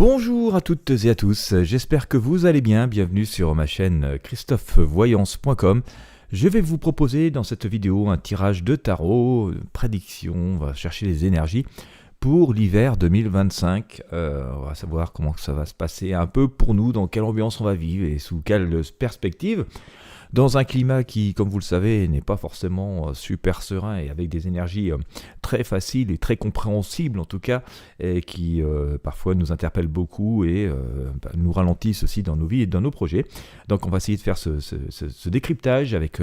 Bonjour à toutes et à tous, j'espère que vous allez bien, bienvenue sur ma chaîne christophevoyance.com. Je vais vous proposer dans cette vidéo un tirage de tarot, prédiction, on va chercher les énergies pour l'hiver 2025. On va savoir comment ça va se passer un peu pour nous, dans quelle ambiance on va vivre et sous quelle perspective. Dans un climat qui, comme vous le savez, n'est pas forcément super serein et avec des énergies très faciles et très compréhensibles en tout cas, et qui parfois nous interpellent beaucoup et nous ralentissent aussi dans nos vies et dans nos projets. Donc on va essayer de faire ce décryptage avec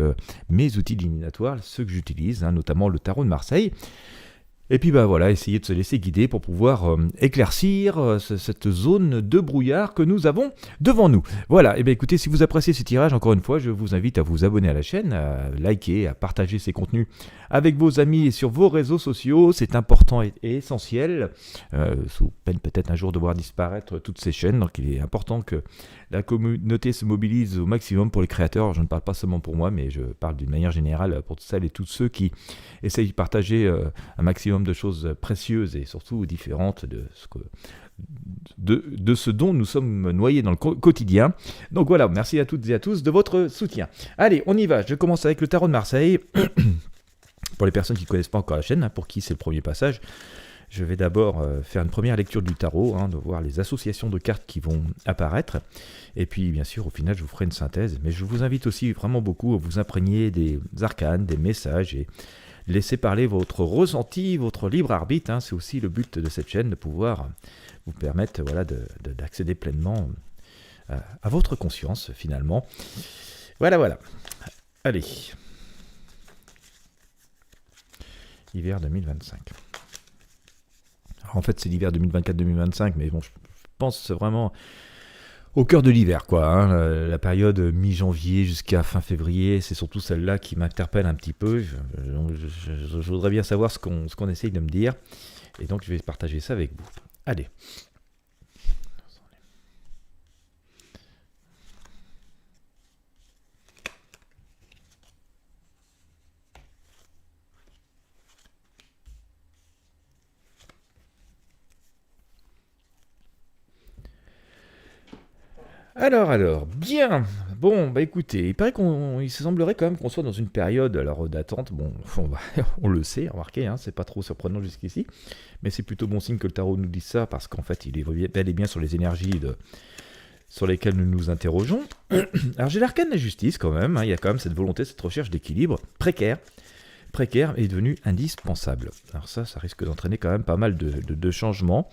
mes outils divinatoires, ceux que j'utilise, notamment le tarot de Marseille. Et puis voilà, essayer de se laisser guider pour pouvoir éclaircir cette zone de brouillard que nous avons devant nous. Voilà, et bien écoutez, si vous appréciez ce tirage, encore une fois, je vous invite à vous abonner à la chaîne, à liker, à partager ces contenus avec vos amis et sur vos réseaux sociaux. C'est important et essentiel, sous peine peut-être un jour de voir disparaître toutes ces chaînes. Donc il est important que la communauté se mobilise au maximum pour les créateurs. Je ne parle pas seulement pour moi, mais je parle d'une manière générale pour celles et tous ceux qui essayent de partager un maximum de choses précieuses et surtout différentes de ce dont nous sommes noyés dans le quotidien. Donc voilà, merci à toutes et à tous de votre soutien. Allez, on y va, je commence avec le tarot de Marseille. Pour les personnes qui ne connaissent pas encore la chaîne, pour qui c'est le premier passage, je vais d'abord faire une première lecture du tarot, de voir les associations de cartes qui vont apparaître. Et puis, bien sûr, au final, je vous ferai une synthèse. Mais je vous invite aussi vraiment beaucoup à vous imprégner des arcanes, des messages et laisser parler votre ressenti, votre libre arbitre. C'est aussi le but de cette chaîne, de pouvoir vous permettre d'accéder pleinement à votre conscience, finalement. Voilà. Allez. Hiver 2025. Alors, en fait, c'est l'hiver 2024-2025, mais bon, je pense vraiment au cœur de l'hiver, quoi. La période mi-janvier jusqu'à fin février, c'est surtout celle-là qui m'interpelle un petit peu. Je voudrais bien savoir ce qu'on essaye de me dire. Et donc, je vais partager ça avec vous. Allez. Alors, bien. Bon, écoutez, il paraît il semblerait quand même qu'on soit dans une période d'attente. Bon, on le sait, remarquez, c'est pas trop surprenant jusqu'ici, mais c'est plutôt bon signe que le tarot nous dise ça, parce qu'en fait, il est bel et bien sur les énergies sur lesquelles nous nous interrogeons. Alors, j'ai l'arcane de la justice quand même, il y a quand même cette volonté, cette recherche d'équilibre précaire est devenu indispensable. Alors ça risque d'entraîner quand même pas mal de changements.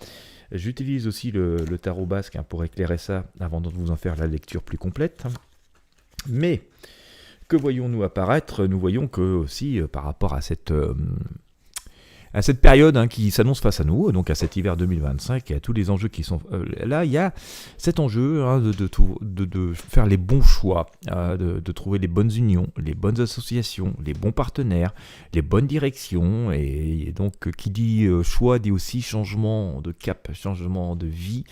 J'utilise aussi le tarot basque pour éclairer ça avant de vous en faire la lecture plus complète. Mais que voyons-nous apparaître? Nous voyons que aussi par rapport à cette période qui s'annonce face à nous, donc à cet hiver 2025 et à tous les enjeux qui sont là, il y a cet enjeu de faire les bons choix, de trouver les bonnes unions, les bonnes associations, les bons partenaires, les bonnes directions, et donc qui dit choix dit aussi changement de cap, changement de vie,